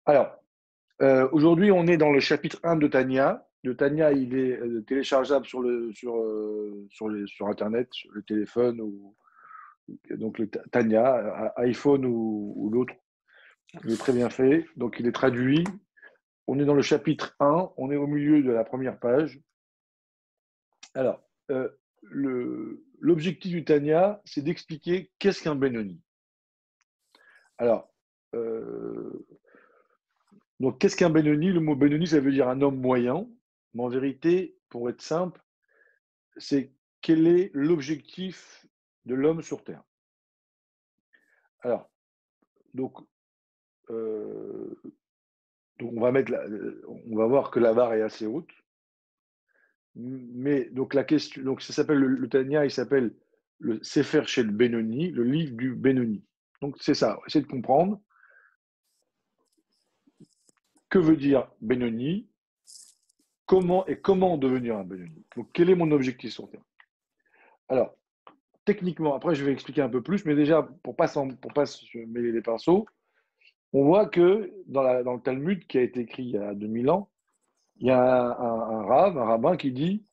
Alors, aujourd'hui, on est dans le chapitre 1 de Tanya. Le Tanya, il est téléchargeable sur Internet, sur le téléphone, donc le Tanya, iPhone ou l'autre. Il est très bien fait, donc il est traduit. On est dans le chapitre 1, on est au milieu de la première page. Alors, l'objectif du Tanya, c'est d'expliquer qu'est-ce qu'un Benoni. Alors, euh, donc qu'est-ce qu'un Benoni? Le mot Benoni, ça veut dire un homme moyen, mais en vérité, pour être simple, c'est quel est l'objectif de l'homme sur Terre. Alors, donc, euh, donc on va voir que la barre est assez haute, mais donc la question, donc ça s'appelle le Tanya, il s'appelle le Sefer Shel Benoni, le livre du Benoni. Donc c'est ça, essayez de comprendre que veut dire Benoni, comment devenir un Benoni. Donc quel est mon objectif sur Terre. Alors, techniquement, après je vais expliquer un peu plus, mais déjà pour pas se mêler les pinceaux, on voit que dans le Talmud qui a été écrit il y a 2000 ans, il y a un rabbin qui dit,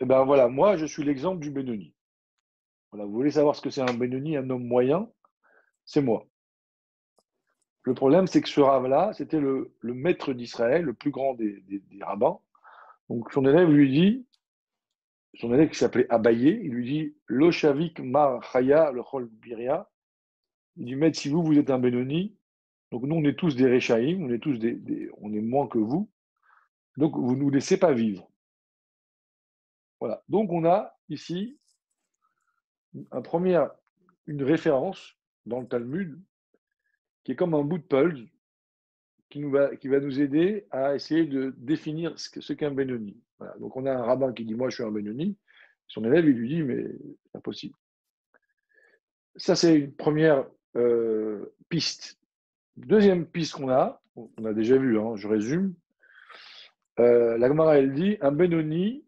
eh ben voilà, moi je suis l'exemple du Benoni. Voilà, vous voulez savoir ce que c'est un Benoni, un homme moyen, c'est moi. Le problème, c'est que ce rabbin-là, c'était le maître d'Israël, le plus grand des rabbins. Donc son élève qui s'appelait Abaye, il lui dit, Lo shavik mar chaya le chol biria. Il dit, maître, si vous êtes un Benoni, donc nous on est tous des Réchaïm, on est tous on est moins que vous, donc vous ne nous laissez pas vivre. Voilà. Donc on a ici un premier, une référence dans le Talmud qui est comme un bout de puzzle qui va nous aider à essayer de définir ce qu'est un Benoni. Voilà. Donc on a un rabbin qui dit moi je suis un Benoni. Son élève il lui dit mais c'est impossible. Ça c'est une première piste. Deuxième piste on a déjà vu, hein, je résume. La Gemara elle dit un Benoni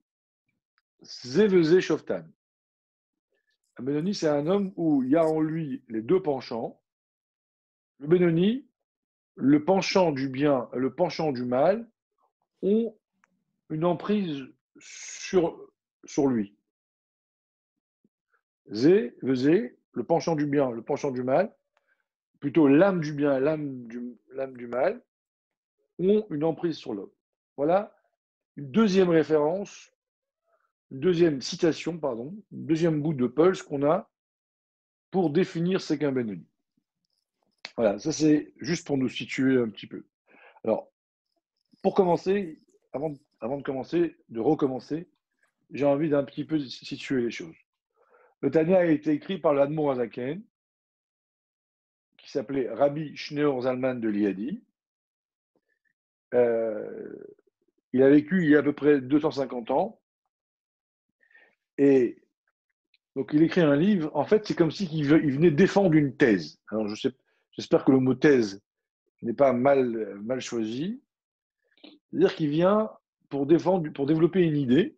zévezé shoftan. Un Benoni c'est un homme où il y a en lui les deux penchants. Le Benoni, le penchant du bien et le penchant du mal ont une emprise sur lui. Zé, le penchant du bien, le penchant du mal, plutôt l'âme du bien et l'âme du mal, ont une emprise sur l'homme. Voilà une deuxième référence, une deuxième citation, pardon, une deuxième bout de pulse qu'on a pour définir ce qu'est un Benoni. Voilà, ça c'est juste pour nous situer un petit peu. Alors, pour commencer, avant de commencer, de recommencer, j'ai envie d'un petit peu situer les choses. Le Tanya a été écrit par l'Admour Azaken, qui s'appelait Rabbi Shneur Zalman de Liadi. Euh, il a vécu il y a à peu près 250 ans. Et donc, il écrit un livre. En fait, c'est comme si il venait défendre une thèse. Alors, j'espère que le mot thèse n'est pas mal choisi. C'est-à-dire qu'il vient pour développer une idée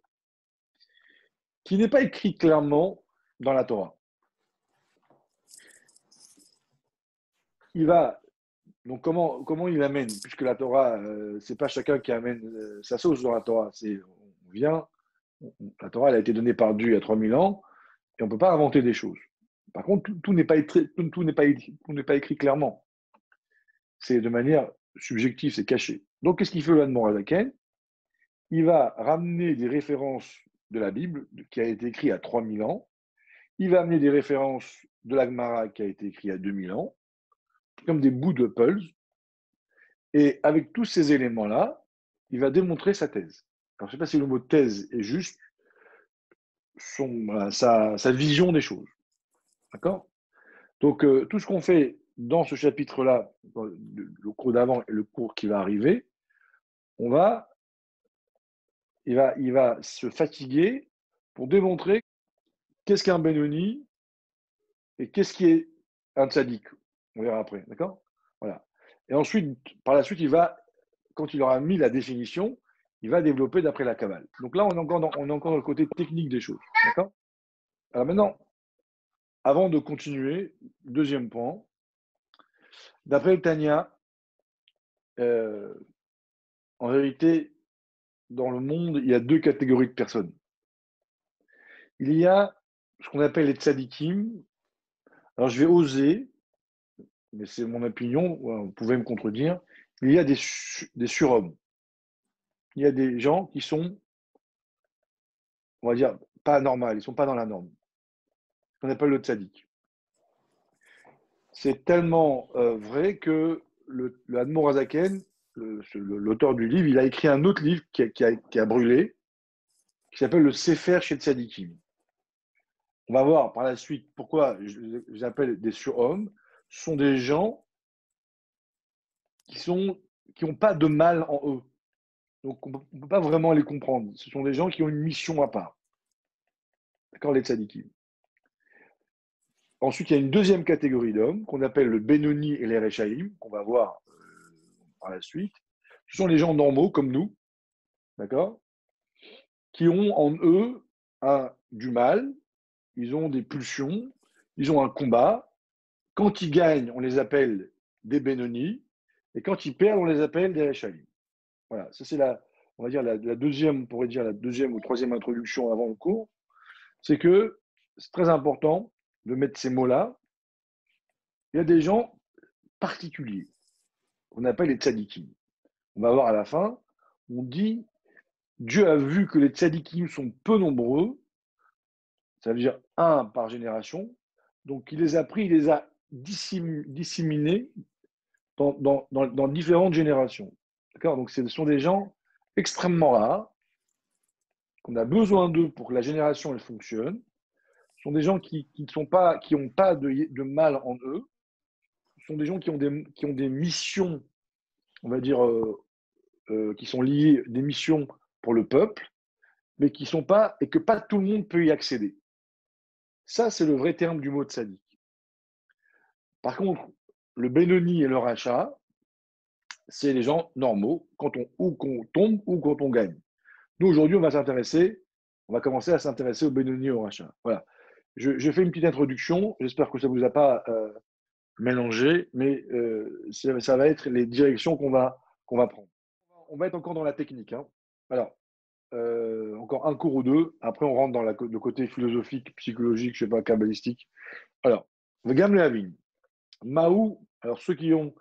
qui n'est pas écrite clairement dans la Torah. Il va Donc comment il amène, puisque la Torah, c'est pas chacun qui amène sa sauce dans la Torah, on vient, la Torah elle a été donnée par Dieu il y a 3000 ans, et on ne peut pas inventer des choses. Par contre, tout n'est pas écrit, tout n'est pas écrit clairement. C'est de manière subjective, c'est caché. Donc qu'est-ce qu'il fait l'Anne Morazaken? Il va ramener des références de la Bible, qui a été écrit il y a 3000 ans, il va amener des références de la Gemara qui a été écrit il y a 2000 ans, comme des bouts de puzzle. Et avec tous ces éléments-là, il va démontrer sa thèse. Alors, je ne sais pas si le mot thèse est juste sa vision des choses. D'accord. Donc, tout ce qu'on fait dans ce chapitre-là, le cours d'avant et le cours qui va arriver, on va, il va se fatiguer pour démontrer qu'est-ce qu'un Benoni et qu'est-ce qui est un tzaddik. On verra après. D'accord. Voilà. Et ensuite, par la suite, quand il aura mis la définition, il va développer d'après la Kabbale. Donc là, on est encore dans le côté technique des choses. D'accord. Alors maintenant, avant de continuer, deuxième point, d'après le Tanya, euh, en réalité, dans le monde, il y a deux catégories de personnes. Il y a ce qu'on appelle les tzadikim. Alors, je vais oser, mais c'est mon opinion, vous pouvez me contredire. Il y a des surhommes. Il y a des gens qui sont, on va dire, pas normales, ils ne sont pas dans la norme. Ce qu'on appelle le tzadik. C'est tellement vrai que le Admor Hazaken, l'auteur du livre, il a écrit un autre livre qui a brûlé, qui s'appelle le Sefer chez Tzadikim. On va voir par la suite pourquoi j'appelle des surhommes. Ce sont des gens qui n'ont pas de mal en eux. Donc on ne peut pas vraiment les comprendre. Ce sont des gens qui ont une mission à part. D'accord, les tzadikim. Ensuite, il y a une deuxième catégorie d'hommes qu'on appelle le Benoni et les Rechaïm, qu'on va voir par la suite. Ce sont les gens normaux comme nous, d'accord, qui ont en eux du mal, ils ont des pulsions, ils ont un combat. Quand ils gagnent, on les appelle des Benoni, et quand ils perdent, on les appelle des Rechaïm. Voilà, ça c'est on va dire la deuxième, on pourrait dire la deuxième ou troisième introduction avant le cours. C'est que c'est très important de mettre ces mots-là. Il y a des gens particuliers qu'on appelle les tzadikim. On va voir à la fin, on dit Dieu a vu que les tzadikim sont peu nombreux, ça veut dire un par génération, donc il les a pris, il les a disséminés dans différentes générations. D'accord. Donc ce sont des gens extrêmement rares, qu'on a besoin d'eux pour que la génération elle fonctionne. Ce sont des gens qui n'ont pas de mal en eux. Ce sont des gens qui ont des missions, on va dire, qui sont liées, des missions pour le peuple, mais qui sont pas, et que pas tout le monde peut y accéder. Ça, c'est le vrai terme du mot tzaddik. Par contre, le Benoni et le Racha, c'est les gens normaux, ou qu'on tombe ou quand on gagne. Nous, aujourd'hui, on va commencer à s'intéresser au Benoni et au Racha. Voilà. Je fais une petite introduction. J'espère que ça ne vous a pas mélangé, mais ça va être les directions qu'on va prendre. On va être encore dans la technique. Hein. Alors, encore un cours ou deux. Après, on rentre dans le côté philosophique, psychologique, je ne sais pas, kabbalistique. Alors, le Gam Lehavin. Mahou, alors ceux qui ont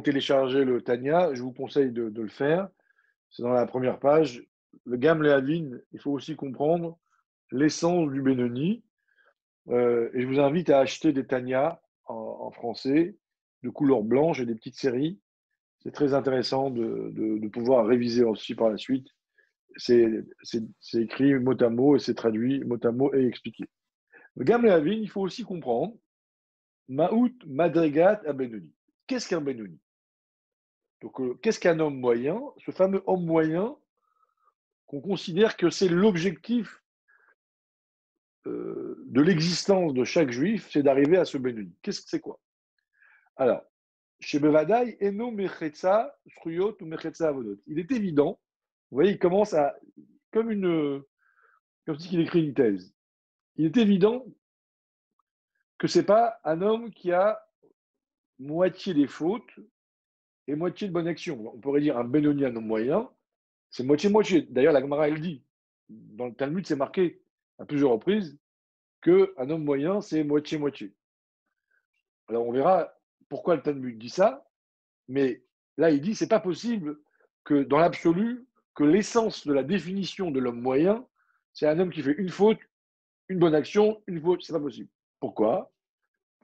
téléchargé le Tanya, je vous conseille de le faire. C'est dans la première page. Le Gam Lehavin, il faut aussi comprendre l'essence du Benoni. Et je vous invite à acheter des Tanya en français, de couleur blanche et des petites séries. C'est très intéressant de pouvoir réviser aussi par la suite. C'est écrit mot à mot et c'est traduit mot à mot et expliqué. Le Gam Lehavin, il faut aussi comprendre Maout Madrigat à Benoni. Qu'est-ce qu'un Benoni? Donc, qu'est-ce qu'un homme moyen? Ce fameux homme moyen qu'on considère que c'est l'objectif de l'existence de chaque juif, c'est d'arriver à ce Benoni. Qu'est-ce que c'est quoi? Alors, chez Bevadaï, Eno Mechetza, Sruyot ou Mechetza Avodot. Il est évident, vous voyez, il commence comme si il écrit une thèse. Il est évident que ce n'est pas un homme qui a moitié des fautes et moitié de bonnes actions. On pourrait dire un Benoni, un homme moyen, c'est moitié-moitié. D'ailleurs, la Gemara, elle dit, dans le Talmud, c'est marqué à plusieurs reprises qu'un homme moyen, c'est moitié-moitié. Alors, on verra pourquoi le Talmud dit ça, mais là, il dit c'est pas possible que, dans l'absolu, que l'essence de la définition de l'homme moyen, c'est un homme qui fait une faute, une bonne action, une faute, c'est pas possible. Pourquoi?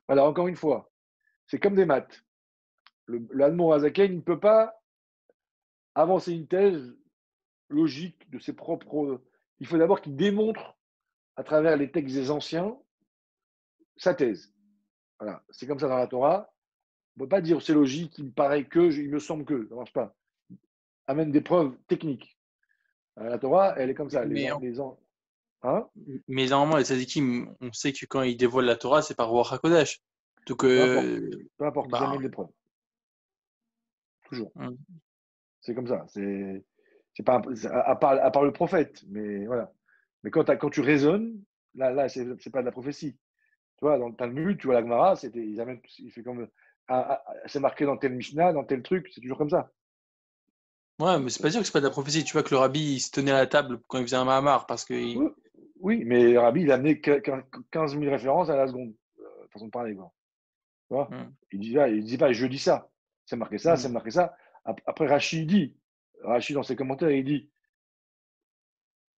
Alors, encore une fois, c'est comme des maths. L'Admor Hazaken ne peut pas avancer une thèse logique de ses propres. Il faut d'abord qu'il démontre, à travers les textes des anciens, sa thèse. Voilà. C'est comme ça dans la Torah. On ne peut pas dire c'est logique, il me paraît que, il me semble que. Ça ne marche pas. Amène des preuves techniques. La Torah, elle est comme ça. Mais, Hein. mais normalement, les tzadikim, on sait que quand ils dévoilent la Torah, c'est par Ruach HaKodesh. Donc, Peu importe. Peu importe, ils bah, amènent des preuves. Toujours. hum, C'est comme ça. C'est pas à part le prophète, mais voilà. Mais quand tu raisonnes, là, c'est pas de la prophétie. Tu vois, dans le Talmud, tu vois la Gemara, il fait comme c'est marqué dans tel Mishnah, dans tel truc, c'est toujours comme ça. Ouais, mais c'est pas dire que c'est pas de la prophétie. Tu vois que le rabbi, il se tenait à la table quand il faisait un mahamar parce que. Oui, oui, mais Rabbi, il a amené 15 000 références à la seconde, façon de parler, quoi. Tu vois? Hmm, Il dit pas, je dis ça. C'est marqué ça, c'est hmm, marqué ça. Après, Rachid dit, Rachid dans ses commentaires, il dit,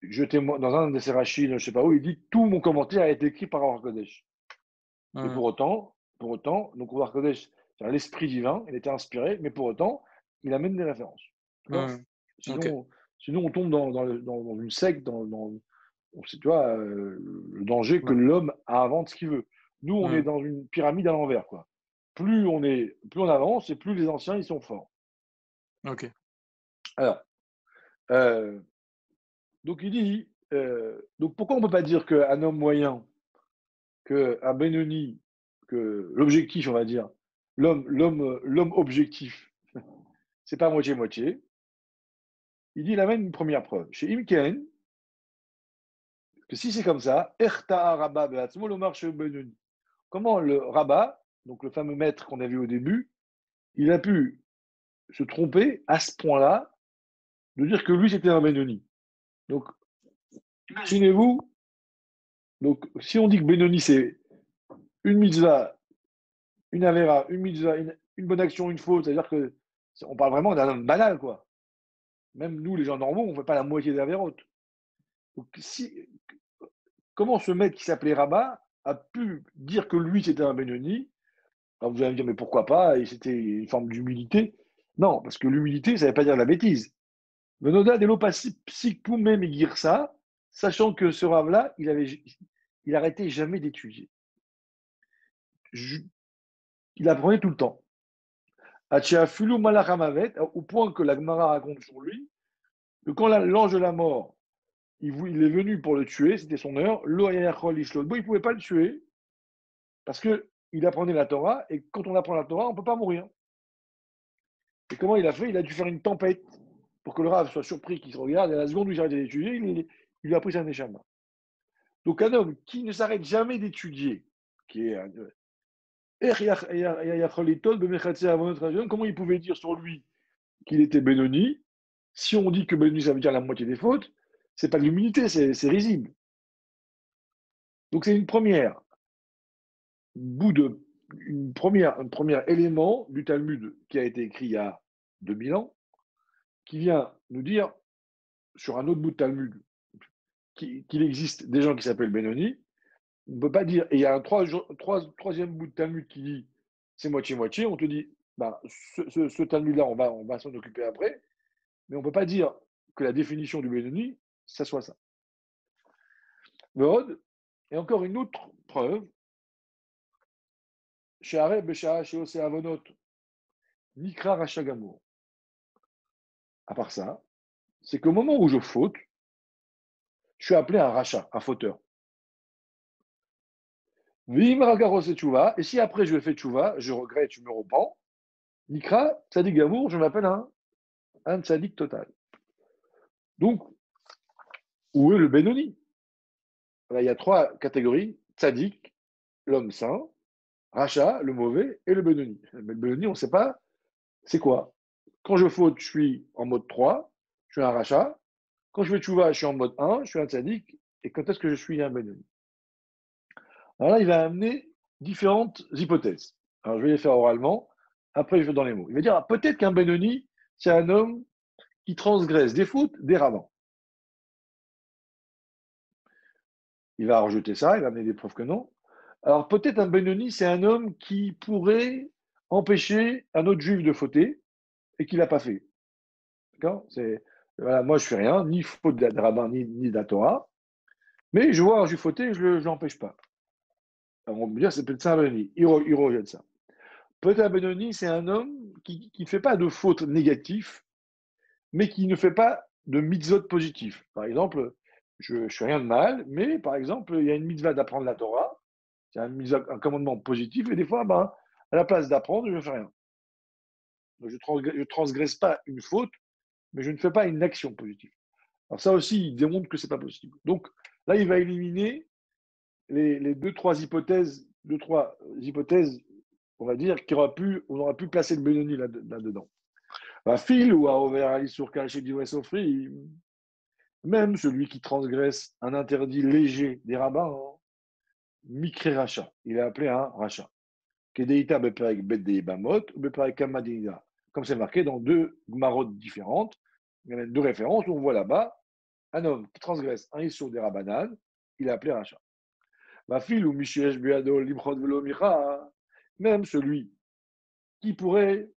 je témoigne, dans un de ses Rachid, je ne sais pas où, il dit, tout mon commentaire a été écrit par Ruach Kodesh. Et hmm, pour autant, donc Ruach Kodesh, c'est l'esprit divin, il était inspiré, mais pour autant, il amène des références. D'accord? hmm. Ok. Sinon, sinon, on tombe dans une secte, tu vois, le danger que Ouais. l'homme invente ce qu'il veut. Nous, on est Hmm, dans une pyramide à l'envers, quoi. Plus on avance, et plus les anciens, ils sont forts. ok. Alors, euh, donc il dit, donc pourquoi on ne peut pas dire qu'un homme moyen, qu'un Benoni, que l'objectif, on va dire, l'homme objectif, c'est pas moitié-moitié. Il dit, il amène une première preuve. Chez Imken, que si c'est comme ça, Erta Rabba Beatzmo lo marche Benoni. Comment le rabbin, donc le fameux maître qu'on a vu au début, il a pu se tromper à ce point-là de dire que lui c'était un Benoni. Donc, imaginez-vous, donc si on dit que Benoni c'est une mitzvah, une avera, une mitzvah, une bonne action, une faute, c'est-à-dire que on parle vraiment d'un homme banal, quoi. Même nous, les gens normaux, on ne fait pas la moitié des avérotes. Donc, comment ce maître qui s'appelait Rabat a pu dire que lui c'était un Benoni? Alors vous allez me dire, mais pourquoi pas? Et c'était une forme d'humilité. Non, parce que l'humilité, ça ne veut pas dire la bêtise. Venoda de l'opasipoume ça, sachant que ce rave-là, il arrêtait jamais d'étudier. Il apprenait tout le temps. Achiafulu malachamavet, au point que la Gemara raconte sur lui, que quand l'ange de la mort, il est venu pour le tuer, c'était son heure, il ne pouvait pas le tuer, parce qu'il apprenait la Torah, et quand on apprend la Torah, on ne peut pas mourir. Et comment il a fait? Il a dû faire une tempête pour que le rave soit surpris qu'il se regarde, et à la seconde où il s'arrête d'étudier, il lui a pris sa neshama. Donc un homme qui ne s'arrête jamais d'étudier, qui est comment il pouvait dire sur lui qu'il était Benoni? Si on dit que Benoni, ça veut dire la moitié des fautes, c'est pas de l'humilité, c'est risible. Donc c'est une première bout de, un premier élément du Talmud qui a été écrit il y a 2000 ans, qui vient nous dire sur un autre bout de Talmud qu'il existe des gens qui s'appellent Benoni. On ne peut pas dire, et il y a un troisième bout de Talmud qui dit c'est moitié-moitié, on te dit, bah, ce Talmud-là, on va s'en occuper après, mais on ne peut pas dire que la définition du Benoni, ça soit ça. Vod, et encore une autre preuve, chez Areb, chez Ose Avonot, Nikra Rachagamour. À part ça, c'est qu'au moment où je faute, je suis appelé un rachat, un fauteur. Et si après je fais tchouva, je regrette, je me repens, Nikra, Tzadik Gamour, je m'appelle un Tzadik total. Donc, où est le Benoni? Il y a trois catégories, Tzadik, l'homme saint, Racha, le mauvais, et le Benoni. Mais le Benoni, on ne sait pas c'est quoi. Quand je faute, je suis en mode 3, je suis un Racha. Quand je fais Tchouva, je suis en mode 1, je suis un Tzadik. Et quand est-ce que je suis un Benoni? Alors là, il va amener différentes hypothèses. Alors je vais les faire oralement, après je vais dans les mots. Il va dire peut-être qu'un Benoni, c'est un homme qui transgresse des fautes des rabbins. Il va rejeter ça, il va amener des preuves que non. Alors peut-être un Benoni, c'est un homme qui pourrait empêcher un autre juif de fauter et qui ne l'a pas fait. D'accord? Voilà, moi je fais rien, ni faute de rabbin, ni de la Torah, mais je vois un juif fauter, je ne l'empêche pas. Alors on peut dire c'est peut-être ça un Benoni, il rejette ça. Peut-être un Benoni, c'est un homme qui ne fait pas de fautes négatives, mais qui ne fait pas de mitzvot positifs. Par exemple, je ne fais rien de mal, mais par exemple, il y a une mitzvah d'apprendre la Torah, c'est un commandement positif, et des fois, ben, à la place d'apprendre, je ne fais rien. Donc, je ne transgresse pas une faute, mais je ne fais pas une action positive. Alors ça aussi, il démontre que ce n'est pas possible. Donc là, il va éliminer les deux, trois hypothèses, on va dire, on aurait pu placer le Benoni là-dedans. Va fil ou a ouvert Ali sur caché du Sofri, même celui qui transgresse un interdit léger des rabbins, hein, Mikre Racha, il est appelé un Racha. Kedeita beperek bet de Bamot, beperek Kamadina. Comme c'est marqué dans deux Gmarot différentes, il y a deux références où on voit là-bas un homme qui transgresse un issur des Rabbanan, il est appelé Racha. Va fil ou Mishesh Beado Limchot Velo Micha, même celui qui pourrait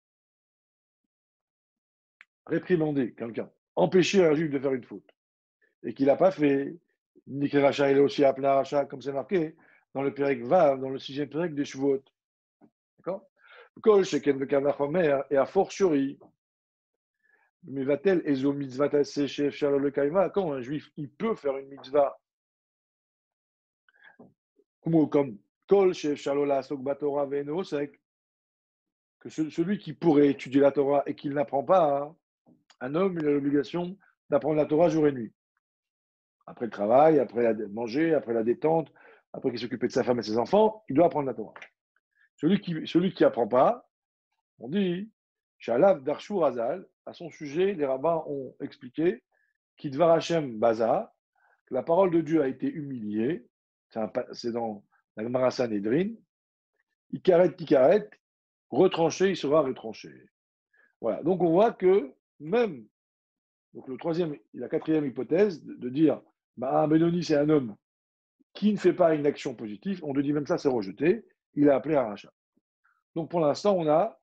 réprimander quelqu'un, empêcher un juif de faire une faute, et qu'il n'a pas fait. Mikre Racha, il est aussi appelé Racha, comme c'est marqué dans le Pérec Vav, dans le sixième Pérec des Shvuot. D'accord? Kol Sheken Vekanachomer, et a fortiori, mais va-t-elle Ezo mitzvah tassé chez Shalom le Kaima, quand un juif il peut faire une mitzvah comme Kol chez Shalom la Sokba Torah Veno, c'est que celui qui pourrait étudier la Torah et qui ne l'apprend pas, hein, un homme il a l'obligation d'apprendre la Torah jour et nuit. Après le travail, après manger, après la détente, après qu'il s'occupe de sa femme et de ses enfants, il doit apprendre la Torah. Celui qui apprend pas, on dit, Shalav Darshur Azal, à son sujet, les rabbins ont expliqué qu'Idvar Hashem Baza, que la parole de Dieu a été humiliée, c'est dans la Gemara Sanhedrin, Ikaret, retranché, il sera retranché. Voilà, donc on voit que même, donc la quatrième hypothèse, de dire, un Benoni c'est un homme qui ne fait pas une action positive, on te dit même ça c'est rejeté, il est appelé un rachat. Donc pour l'instant, on a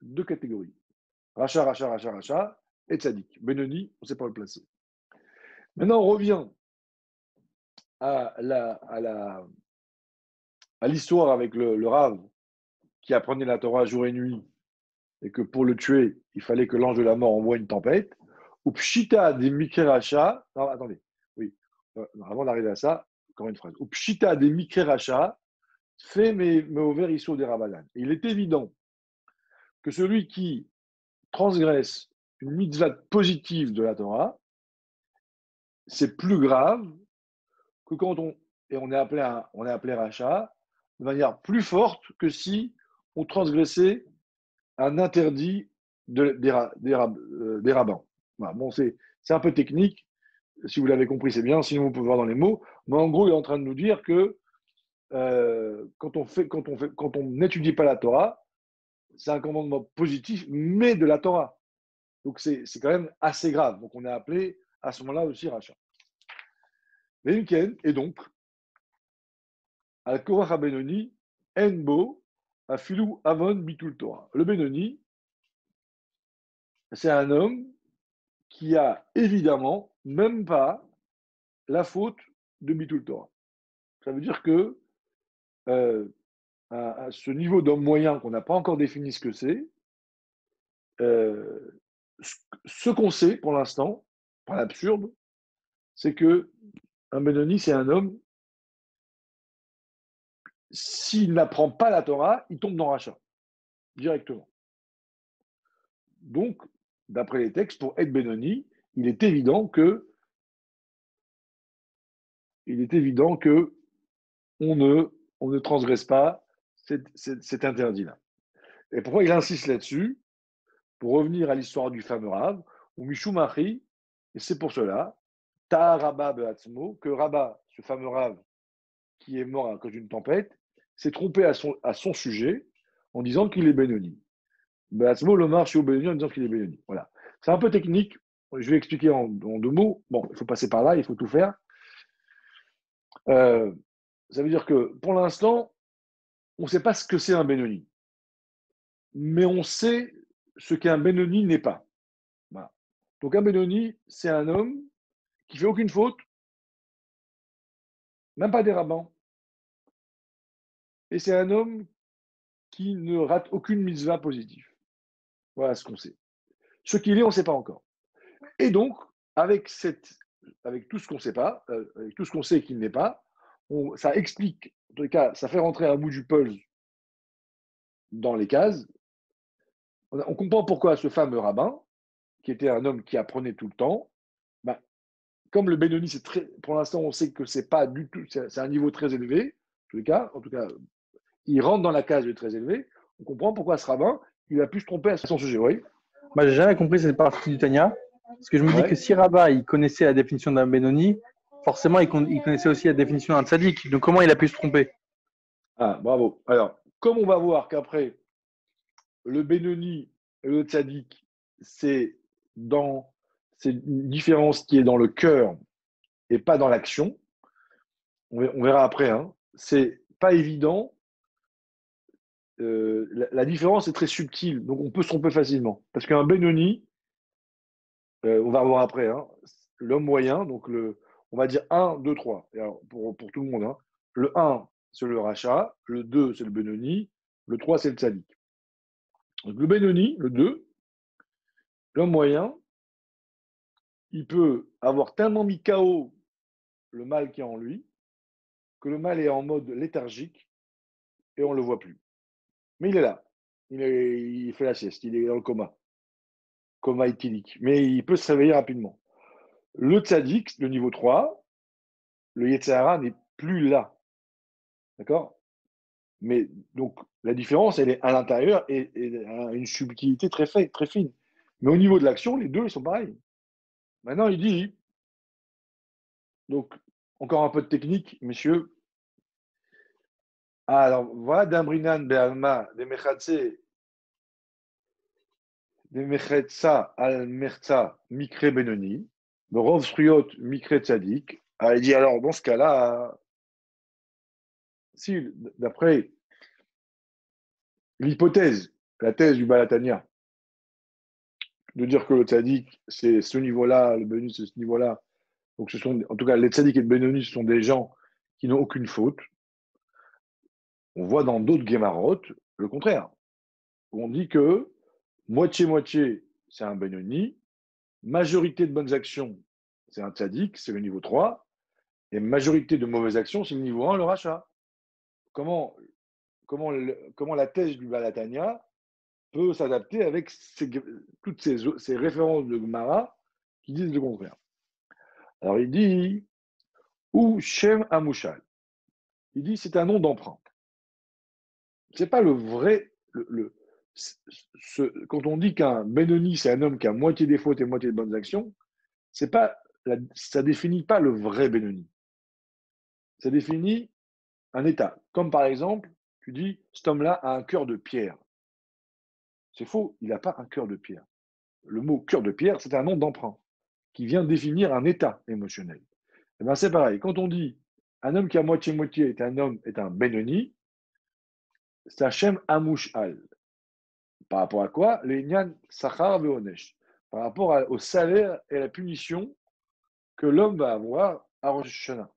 deux catégories. Rachat et tzaddik. Benoni, on ne sait pas le placer. Maintenant, on revient à l'histoire avec le Rav qui apprenait la Torah jour et nuit et que pour le tuer, il fallait que l'ange de la mort envoie une tempête. Ou pshita des mikreracha. Non, attendez. Oui. Avant d'arriver à ça, encore une phrase. Ou pshita des mikreracha fait mes ouvert issue des Rabbanan. Il est évident que celui qui transgresse une mitzvah positive de la Torah, c'est plus grave que quand on est appelé rachat de manière plus forte que si on transgressait un interdit des rabbins. Voilà. Bon, c'est un peu technique. Si vous l'avez compris, c'est bien. Sinon, vous pouvez voir dans les mots. Mais en gros, il est en train de nous dire que quand on n'étudie pas la Torah, c'est un commandement positif, mais de la Torah. Donc, c'est quand même assez grave. Donc, on est appelé à ce moment-là aussi rachat. Et donc, Al-Korach Benoni, Enbo, Afilou Avon Bitul Torah. Le Benoni, c'est un homme qui a évidemment même pas la faute de Bitul Torah. Ça veut dire que à ce niveau d'homme moyen qu'on n'a pas encore défini ce que c'est, ce qu'on sait pour l'instant, par l'absurde, c'est que un Benoni, c'est un homme, s'il n'apprend pas la Torah, il tombe dans rachat, directement. Donc, d'après les textes, pour être Benoni, il est évident que on ne transgresse pas cet interdit-là. Et pourquoi il insiste là-dessus? Pour revenir à l'histoire du fameux Rav, ou Mishumachi, et c'est pour cela, Ta Rabba Beatzmo, que Rabba, ce fameux Rav qui est mort à cause d'une tempête, s'est trompé à son sujet en disant qu'il est Benoni. Beatzmo le marche au Benoni en disant qu'il est Benoni. Voilà. C'est un peu technique, je vais expliquer en deux mots. Bon, il faut passer par là, il faut tout faire. Ça veut dire que pour l'instant, on ne sait pas ce que c'est un Benoni. Mais on sait ce qu'un Benoni n'est pas. Voilà. Donc un Benoni, c'est un homme qui ne fait aucune faute, même pas des rabbins. Et c'est un homme qui ne rate aucune mitzvah positive. Voilà ce qu'on sait. Ce qu'il est, on ne sait pas encore. Et donc, avec tout ce qu'on ne sait pas, avec tout ce qu'on sait qu'il n'est pas, ça explique, en tout cas, ça fait rentrer un bout du puzzle dans les cases. On comprend pourquoi ce fameux rabbin, qui était un homme qui apprenait tout le temps, bah, comme le Benoni, pour l'instant, on sait que c'est pas du tout, c'est un niveau très élevé, en tout cas, il rentre dans la case de très élevé. On comprend pourquoi ce rabbin, il a pu se tromper à son sujet. Oui. Moi, j'ai jamais compris cette partie du Tanya. Parce que je me dis que Ouais. si Rabat, il connaissait la définition d'un Benoni, forcément, il connaissait aussi la définition d'un tzaddik. Donc, comment il a pu se tromper? Ah, bravo. Alors, comme on va voir qu'après, le Benoni et le Tzadik, c'est dans, c'est une différence qui est dans le cœur et pas dans l'action. On verra après, hein. C'est pas évident. La différence est très subtile, donc on peut se tromper facilement. Parce qu'un Benoni, on va voir après, hein, l'homme moyen, donc on va dire un, 2, 3. Et alors, pour tout le monde, hein. Le un, c'est le rachat, le 2, c'est le Benoni, le 3, c'est le Tzadik. Donc le Benoni, le 2, l'homme moyen, il peut avoir tellement mis KO le mal qui est en lui que le mal est en mode léthargique et on ne le voit plus. Mais il est là. Il fait la sieste, il est dans le coma éthylique. Mais il peut se réveiller rapidement. Le tzaddik, le niveau 3, le Yetzirah n'est plus là. D'accord? Mais donc, la différence, elle est à l'intérieur et a une subtilité très fine. Mais au niveau de l'action, les deux, ils sont pareils. Maintenant, il dit, donc, encore un peu de technique, messieurs. Ah, alors, voilà, d'Ambrinan Be'alma, des Mechatse, des Mechetsa al Merza, Mikre Benoni, Rov Sriot, Mikre Tzadik. Ah, il dit, alors, dans ce cas-là, si, d'après l'hypothèse, la thèse du Balatania, de dire que le tzaddik, c'est ce niveau-là, le Benoni, c'est ce niveau-là. Donc, ce sont, en tout cas, les tzaddik et le Benoni, ce sont des gens qui n'ont aucune faute. On voit dans d'autres Gemarot le contraire. On dit que moitié-moitié, c'est un Benoni, majorité de bonnes actions, c'est un tzaddik, c'est le niveau 3, et majorité de mauvaises actions, c'est le niveau 1, le rachat. Comment, comment la thèse du Balatania peut s'adapter avec toutes ces références de Gemara qui disent le contraire. Alors il dit, ou Shem Amouchal. Il dit, c'est un nom d'emprunt. C'est pas le vrai. Quand on dit qu'un Benoni, c'est un homme qui a moitié des fautes et moitié de bonnes actions, c'est pas ça définit pas le vrai Benoni. Ça définit un état. Comme par exemple, tu dis, cet homme-là a un cœur de pierre. C'est faux, il n'a pas un cœur de pierre. Le mot cœur de pierre, c'est un nom d'emprunt qui vient définir un état émotionnel. Et ben c'est pareil. Quand on dit un homme qui a moitié-moitié est un Benoni, c'est Hachem Amouchal. Par rapport à quoi? Les Nyan Sachar Veonesh. Par rapport au salaire et à la punition que l'homme va avoir à Rosh Hashanah.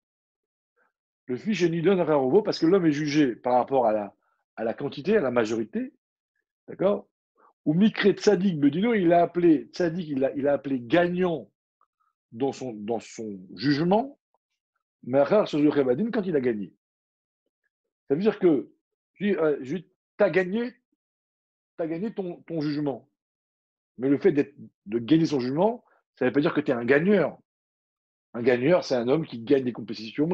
Le fils Nidon Rarovo, parce que l'homme est jugé par rapport à la quantité, à la majorité, d'accord? Ou Mikre Tzadik Bedino, il a appelé Tzadik, il a appelé gagnant dans son jugement, mais quand il a gagné. Ça veut dire que tu as gagné, ton jugement. Mais le fait de gagner son jugement, ça ne veut pas dire que tu es un gagneur. Un gagneur, c'est un homme qui gagne des compétitions,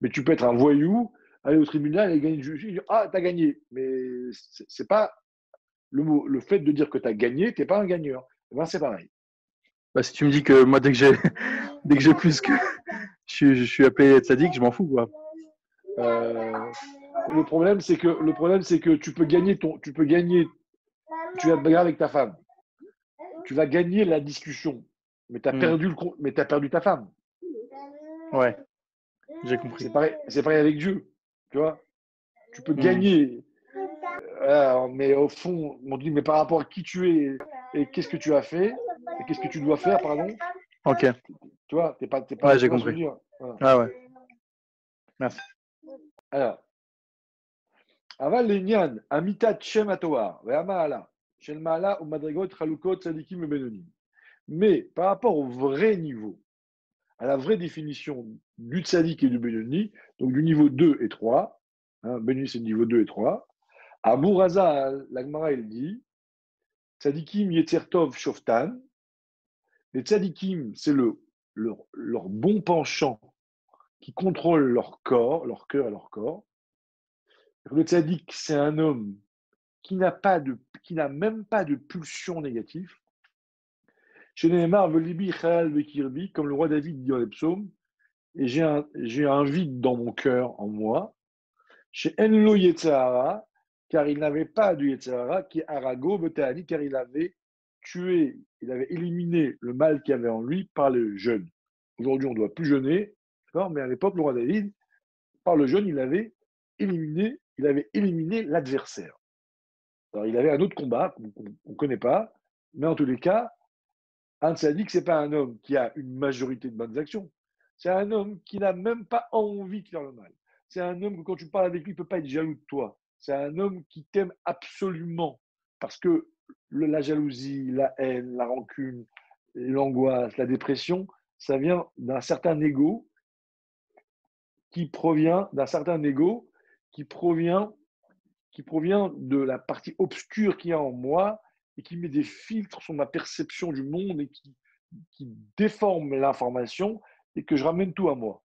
mais tu peux être un voyou, aller au tribunal et gagner le juge, dire, ah, tu as gagné. Mais c'est pas le fait de dire que tu as gagné, tu n'es pas un gagneur. Eh ben, c'est pareil. Bah, si tu me dis que moi, dès que j'ai dès que j'ai plus que je suis appelé tzaddik, je m'en fous, quoi. Le problème, c'est que tu vas te bagarrer avec ta femme. Tu vas gagner la discussion, mais tu as perdu ta femme. Ouais, j'ai compris. C'est pareil avec Dieu, tu vois. Tu peux gagner, mais au fond, on dit, mais par rapport à qui tu es et qu'est-ce que tu as fait et qu'est-ce que tu dois faire, pardon. Ok. Tu vois, t'es pas, Ouais, j'ai tu vois ce que je compris. veux dire. Voilà. Ah ouais. Merci. Alors, Aval Lenyan, Amitat Shem Atoar, Ve'ama'ala, Shel Ma'ala ou Madrigot, Chalukot, Sadikim et Benonim. Mais par rapport au vrai niveau, à la vraie définition du Tzadik et du Benoni, donc du niveau 2 et 3, hein, Benoni c'est le niveau 2 et 3, à Bouraza, l'Agmara il dit, Tzadikim Yetzertov Shoftan, les Tzadikim c'est leur bon penchant qui contrôle leur corps, leur cœur et leur corps. Le Tzadik c'est un homme qui n'a même pas de pulsion négative. Chez Nehemar, Velibi, Chal, Vekirbi, comme le roi David dit dans les psaumes, et j'ai un vide dans mon cœur, en moi. Chez Enlo Yetzahara, car il n'avait pas de Yetzahara, qui est Arago, Betahani, car il avait tué, il avait éliminé le mal qu'il y avait en lui par le jeûne. Aujourd'hui, on ne doit plus jeûner, d'accord, mais à l'époque, le roi David, par le jeûne, il avait éliminé l'adversaire. Alors, il avait un autre combat qu'on ne connaît pas, mais en tous les cas, un tzaddik, ce n'est pas un homme qui a une majorité de bonnes actions. C'est un homme qui n'a même pas envie de faire le mal. C'est un homme que quand tu parles avec lui, il ne peut pas être jaloux de toi. C'est un homme qui t'aime absolument. Parce que la jalousie, la haine, la rancune, l'angoisse, la dépression, ça vient d'un certain ego qui provient de la partie obscure qu'il y a en moi et qui met des filtres sur ma perception du monde et qui déforme l'information et que je ramène tout à moi.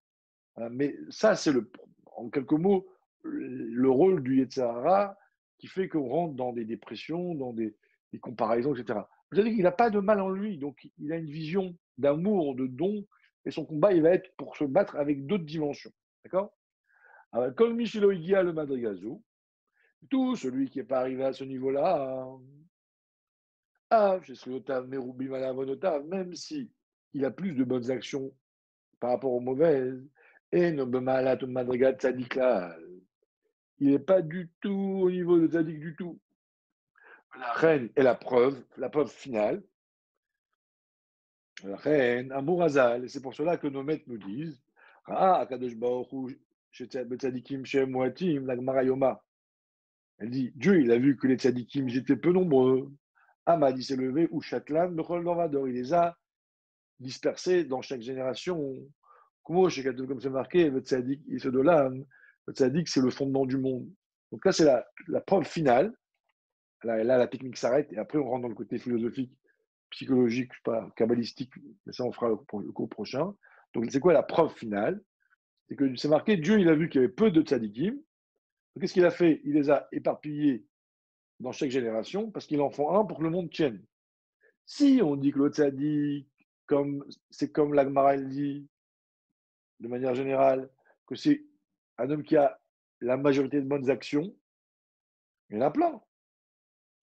Mais ça, c'est en quelques mots le rôle du Yetzirah qui fait qu'on rentre dans des dépressions, dans des comparaisons, etc. Vous savez qu'il n'a pas de mal en lui, donc il a une vision d'amour, de don, et son combat, il va être pour se battre avec d'autres dimensions. D'accord? Alors, comme Michelo Igia le Madrigazo, tout celui qui n'est pas arrivé à ce niveau-là, même si il a plus de bonnes actions par rapport aux mauvaises, et il n'est pas du tout au niveau de Tzadik du tout. La reine est la preuve finale. La reine, Amour Azal, et c'est pour cela que nos maîtres nous disent Akadosh Baruch Hu, Tzadikim Shem Moatim, la Gemara Yoma. Elle dit Dieu, il a vu que les Tzadikim étaient peu nombreux. Ahmad, il s'est levé, ou Chatlan, Bechol Dorvador, il les a dispersés dans chaque génération. Comme c'est marqué, le Tzadik, il se dolam. Le Tzadik, c'est le fondement du monde. Donc là, c'est la preuve finale. Là, la technique s'arrête et après, on rentre dans le côté philosophique, psychologique, je sais pas, kabbalistique, mais ça, on fera le cours prochain. Donc, c'est quoi la preuve finale? C'est que c'est marqué, Dieu, il a vu qu'il y avait peu de tzadikim. Donc, qu'est-ce qu'il a fait? Il les a éparpillés dans chaque génération parce qu'il en faut un pour que le monde tienne. Si on dit que le tzadik, c'est comme l'Agmara dit, de manière générale, que c'est un homme qui a la majorité de bonnes actions, il y en a plein.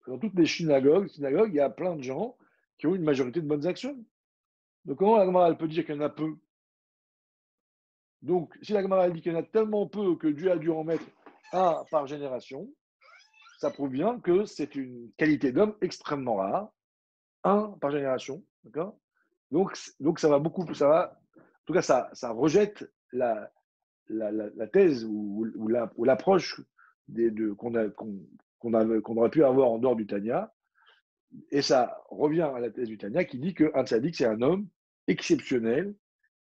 Dans toutes les synagogues, il y a plein de gens qui ont une majorité de bonnes actions. Donc, comment la Gemara peut dire qu'il y en a peu? Donc, si la Gemara dit qu'il y en a tellement peu que Dieu a dû en mettre un par génération, ça prouve bien que c'est une qualité d'homme extrêmement rare, un par génération. D'accord? Donc, ça va beaucoup, en tout cas, ça rejette la thèse ou l'approche qu'on aurait pu avoir en dehors du Tanya. Et ça revient à la thèse du Tanya qui dit qu'un tzaddik, c'est un homme exceptionnel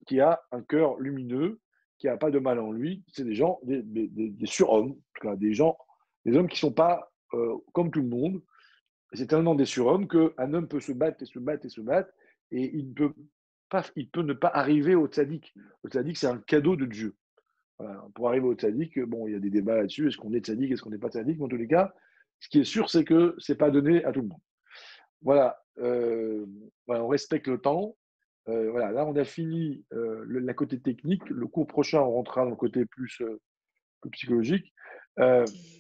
qui a un cœur lumineux, qui n'a pas de mal en lui. C'est des gens, des surhommes, en tout cas, des hommes qui ne sont pas comme tout le monde. C'est tellement des surhommes qu'un homme peut se battre et se battre et se battre et il peut ne pas arriver au tzaddik. Le tzaddik, c'est un cadeau de Dieu. Voilà. Pour arriver au tzaddik, bon, il y a des débats là-dessus. Est-ce qu'on est tzaddik, est-ce qu'on n'est pas tzaddik? Mais en tous les cas, ce qui est sûr, c'est que ce n'est pas donné à tout le monde. Voilà, on respecte le temps. Voilà, là, on a fini la côté technique. Le cours prochain, on rentrera dans le côté plus psychologique.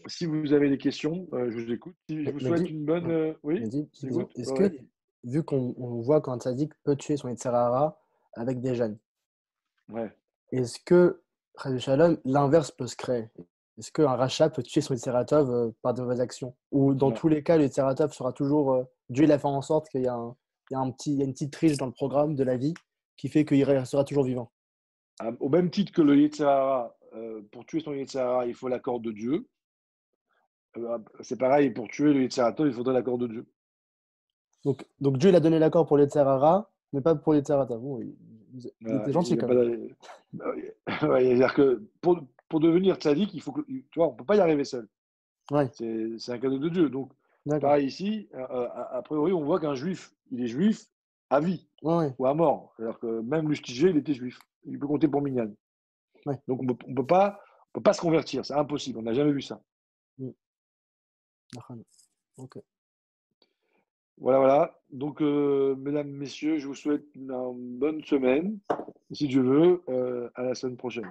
Si vous avez des questions, je vous écoute. Si je vous souhaite une bonne. Oui, j'écoute. Est-ce que, vu qu'on voit qu'un tzaddik peut tuer son Yetzirah avec des jeunes, ouais. est-ce que, Chas Shalom, l'inverse peut se créer? Est-ce qu'un rachat peut tuer son Yetzirah Tov par de mauvaises actions? Ou dans tous les cas, le Yetzirah Tov sera toujours. Dieu il a fait en sorte qu'il y a une petite triche dans le programme de la vie qui fait qu'il restera toujours vivant. Au même titre que le Yetzirah, pour tuer son Yetzirah, il faut l'accord de Dieu. C'est pareil, pour tuer le Yetzirah Tov, il faudrait l'accord de Dieu. Donc Dieu il a donné l'accord pour le Yetzirah, mais pas pour le Yetzirah Tov. Bon, il était gentil quand même. C'est-à-dire que pour devenir tzaddik, il faut que, tu vois, on ne peut pas y arriver seul. Ouais. C'est un cadeau de Dieu. Donc, pareil ici, a priori, on voit qu'un juif, il est juif à vie ou à mort. C'est-à-dire que même Lustigé, il était juif. Il peut compter pour Minyan. Ouais. Donc, on ne peut pas se convertir. C'est impossible. On n'a jamais vu ça. Ok. Voilà. Donc, mesdames, messieurs, je vous souhaite une bonne semaine. Si Dieu veut, à la semaine prochaine.